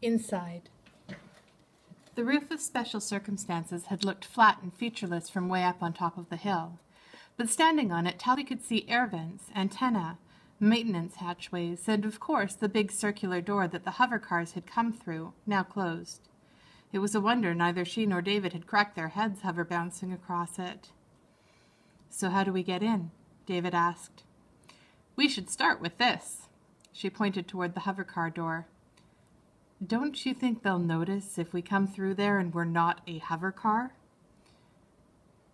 Inside. The roof of Special Circumstances had looked flat and featureless from way up on top of the hill, but standing on it, Tally could see air vents, antennae, maintenance hatchways, and of course the big circular door that the hover cars had come through, now closed. It was a wonder neither she nor David had cracked their heads hover bouncing across it. "So how do we get in?" David asked. "We should start with this." She pointed toward the hover car door. "Don't you think they'll notice if we come through there and we're not a hover car?"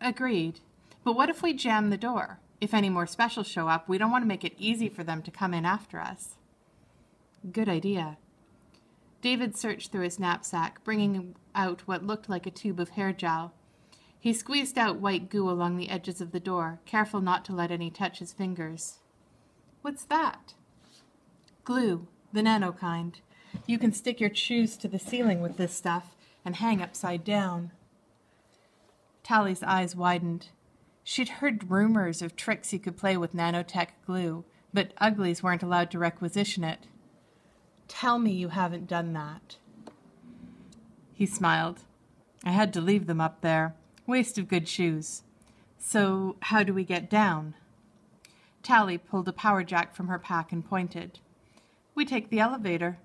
"Agreed. But what if we jam the door? If any more specials show up, we don't want to make it easy for them to come in after us." "Good idea." David searched through his knapsack, bringing out what looked like a tube of hair gel. He squeezed out white goo along the edges of the door, careful not to let any touch his fingers. "What's that?" "Glue, the nano kind. You can stick your shoes to the ceiling with this stuff and hang upside down." Tally's eyes widened. She'd heard rumors of tricks you could play with nanotech glue, but uglies weren't allowed to requisition it. "Tell me you haven't done that." He smiled. "I had to leave them up there. Waste of good shoes. So how do we get down?" Tally pulled a power jack from her pack and pointed. "We take the elevator."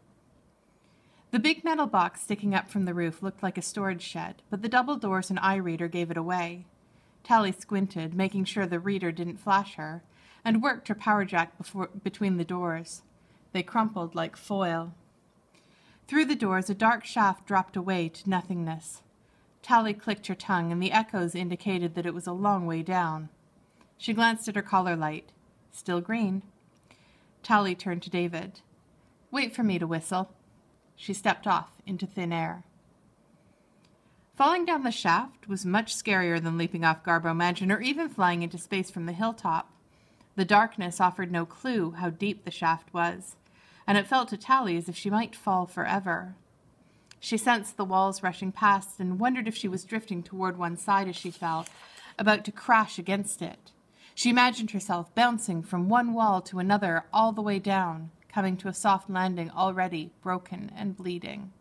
The big metal box sticking up from the roof looked like a storage shed, but the double doors and eye reader gave it away. Tally squinted, making sure the reader didn't flash her, and worked her power jack between the doors. They crumpled like foil. Through the doors, a dark shaft dropped away to nothingness. Tally clicked her tongue, and the echoes indicated that it was a long way down. She glanced at her collar light. Still green. Tally turned to David. "Wait for me to whistle." She stepped off into thin air. Falling down the shaft was much scarier than leaping off Garbo Mansion or even flying into space from the hilltop. The darkness offered no clue how deep the shaft was, and it felt to Tally as if she might fall forever. She sensed the walls rushing past and wondered if she was drifting toward one side as she fell, about to crash against it. She imagined herself bouncing from one wall to another all the way down, coming to a soft landing already broken and bleeding.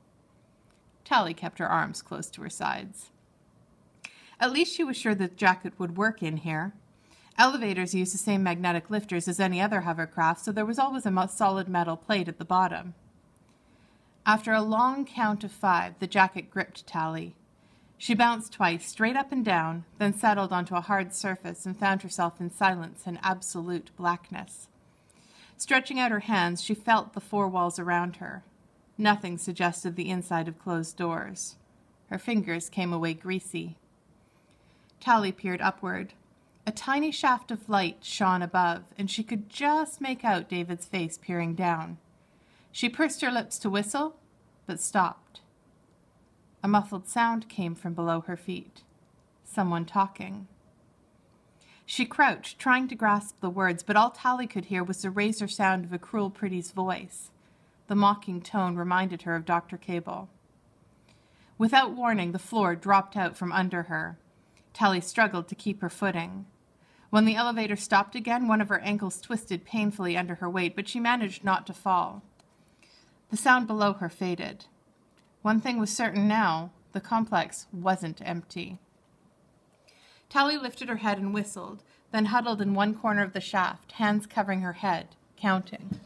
Tally kept her arms close to her sides. At least she was sure the jacket would work in here. Elevators use the same magnetic lifters as any other hovercraft, so there was always a solid metal plate at the bottom. After a long count of 5, the jacket gripped Tally. She bounced twice, straight up and down, then settled onto a hard surface and found herself in silence and absolute blackness. Stretching out her hands, she felt the 4 walls around her. Nothing suggested the inside of closed doors. Her fingers came away greasy. Tally peered upward. A tiny shaft of light shone above, and she could just make out David's face peering down. She pursed her lips to whistle, but stopped. A muffled sound came from below her feet. Someone talking. She crouched, trying to grasp the words, but all Tally could hear was the razor sound of a cruel pretty's voice. The mocking tone reminded her of Dr. Cable. Without warning, the floor dropped out from under her. Tally struggled to keep her footing. When the elevator stopped again, one of her ankles twisted painfully under her weight, but she managed not to fall. The sound below her faded. One thing was certain now, the complex wasn't empty. Tally lifted her head and whistled, then huddled in one corner of the shaft, hands covering her head, counting.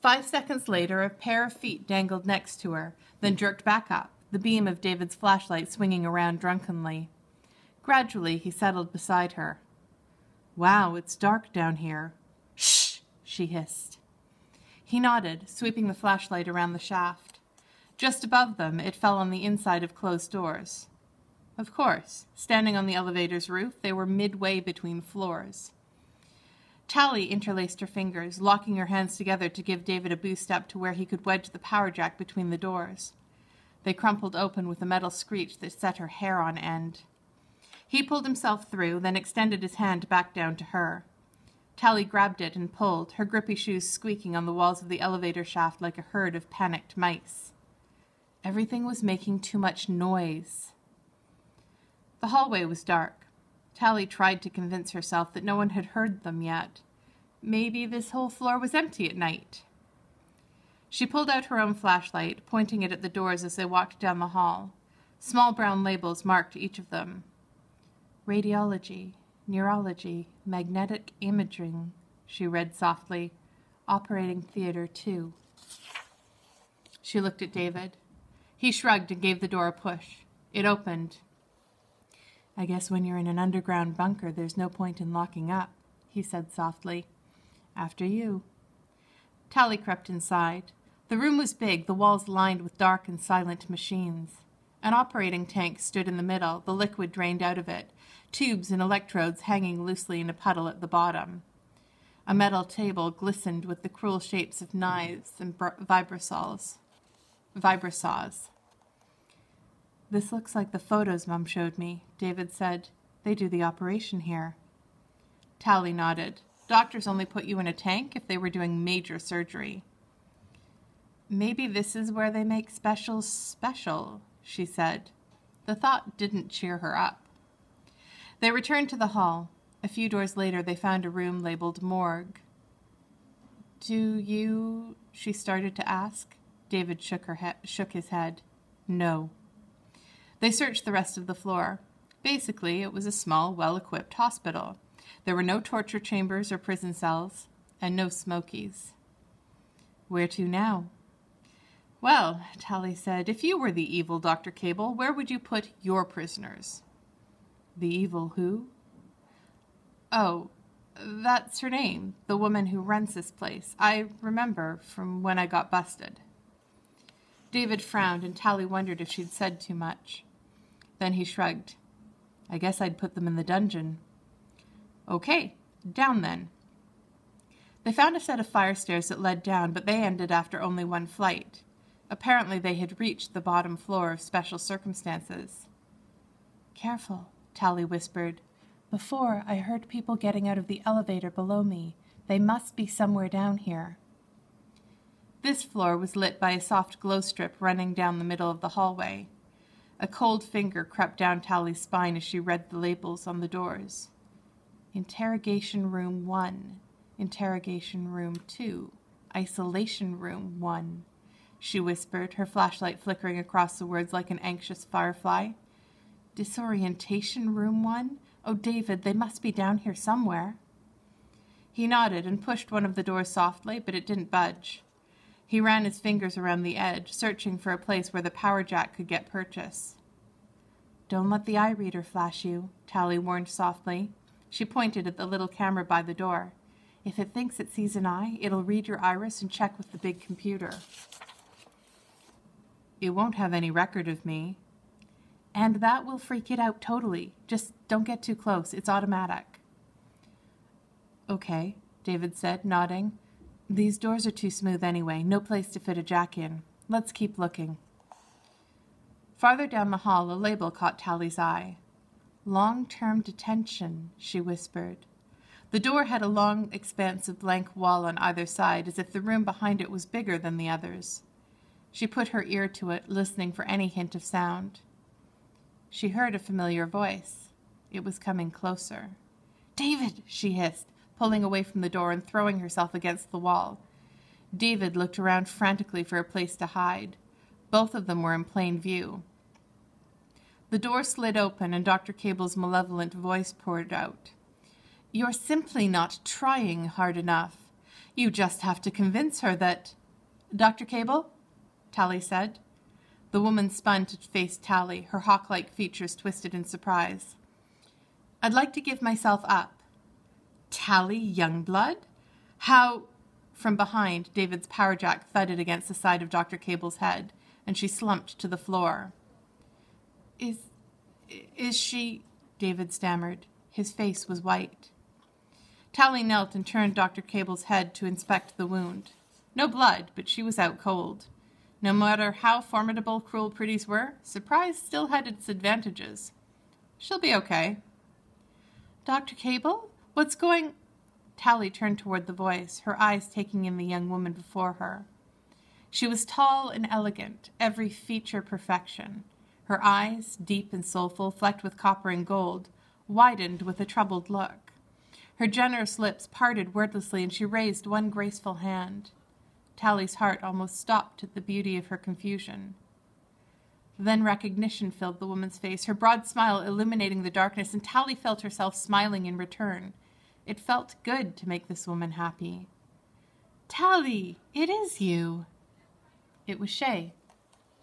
5 seconds later, a pair of feet dangled next to her, then jerked back up, the beam of David's flashlight swinging around drunkenly. Gradually, he settled beside her. "Wow, it's dark down here." "Shh!" she hissed. He nodded, sweeping the flashlight around the shaft. Just above them, it fell on the inside of closed doors. Of course, standing on the elevator's roof, they were midway between floors. Tally interlaced her fingers, locking her hands together to give David a boost up to where he could wedge the power jack between the doors. They crumpled open with a metal screech that set her hair on end. He pulled himself through, then extended his hand back down to her. Tally grabbed it and pulled, her grippy shoes squeaking on the walls of the elevator shaft like a herd of panicked mice. Everything was making too much noise. The hallway was dark. Tally tried to convince herself that no one had heard them yet. Maybe this whole floor was empty at night. She pulled out her own flashlight, pointing it at the doors as they walked down the hall. Small brown labels marked each of them. Radiology, neurology, magnetic imaging, she read softly. Operating theater 2. She looked at David. He shrugged and gave the door a push. It opened. I guess when you're in an underground bunker, there's no point in locking up, he said softly. After you. Tally crept inside. The room was big, the walls lined with dark and silent machines. An operating tank stood in the middle, the liquid drained out of it, tubes and electrodes hanging loosely in a puddle at the bottom. A metal table glistened with the cruel shapes of knives and vibrosaws. This looks like the photos Mum showed me, David said. They do the operation here. Tally nodded. Doctors only put you in a tank if they were doing major surgery. Maybe this is where they make special, she said. The thought didn't cheer her up. They returned to the hall. A few doors later, they found a room labeled morgue. She started to ask. David shook his head. No. They searched the rest of the floor. Basically, it was a small, well-equipped hospital. There were no torture chambers or prison cells, and no smokies. Where to now? Well, Tally said, if you were the evil Dr. Cable, where would you put your prisoners? The evil who? Oh, that's her name, the woman who runs this place. I remember from when I got busted. David frowned, and Tally wondered if she'd said too much. Then he shrugged. I guess I'd put them in the dungeon. Okay, down then. They found a set of fire stairs that led down, but they ended after only one flight. Apparently they had reached the bottom floor of special circumstances. Careful, Tally whispered. Before, I heard people getting out of the elevator below me. They must be somewhere down here. This floor was lit by a soft glow strip running down the middle of the hallway. A cold finger crept down Tally's spine as she read the labels on the doors. Interrogation Room 1, Interrogation Room 2, Isolation Room 1, she whispered, her flashlight flickering across the words like an anxious firefly. Disorientation Room 1? Oh, David, they must be down here somewhere. He nodded and pushed one of the doors softly, but it didn't budge. He ran his fingers around the edge, searching for a place where the power jack could get purchase. Don't let the eye reader flash you, Tally warned softly. She pointed at the little camera by the door. If it thinks it sees an eye, it'll read your iris and check with the big computer. It won't have any record of me. And that will freak it out totally. Just don't get too close. It's automatic. Okay, David said, nodding. These doors are too smooth anyway. No place to fit a jack in. Let's keep looking. Farther down the hall, a label caught Tally's eye. Long-term detention, she whispered. The door had a long expanse of blank wall on either side, as if the room behind it was bigger than the others. She put her ear to it, listening for any hint of sound. She heard a familiar voice. It was coming closer. David, she hissed, pulling away from the door and throwing herself against the wall. David looked around frantically for a place to hide. Both of them were in plain view. The door slid open, and Dr. Cable's malevolent voice poured out. You're simply not trying hard enough. You just have to convince her that... Dr. Cable? Tally said. The woman spun to face Tally, her hawk-like features twisted in surprise. I'd like to give myself up. Tally Youngblood? How... From behind, David's power jack thudded against the side of Dr. Cable's head, and she slumped to the floor. Is she... David stammered. His face was white. Tally knelt and turned Dr. Cable's head to inspect the wound. No blood, but she was out cold. No matter how formidable Cruel Pretties were, surprise still had its advantages. She'll be okay. Dr. Cable? What's going... Tally turned toward the voice, her eyes taking in the young woman before her. She was tall and elegant, every feature perfection. Her eyes, deep and soulful, flecked with copper and gold, widened with a troubled look. Her generous lips parted wordlessly, and she raised one graceful hand. Tally's heart almost stopped at the beauty of her confusion. Then recognition filled the woman's face, her broad smile illuminating the darkness, and Tally felt herself smiling in return. It felt good to make this woman happy. "Tally, it is you." It was Shay.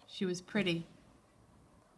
She was pretty.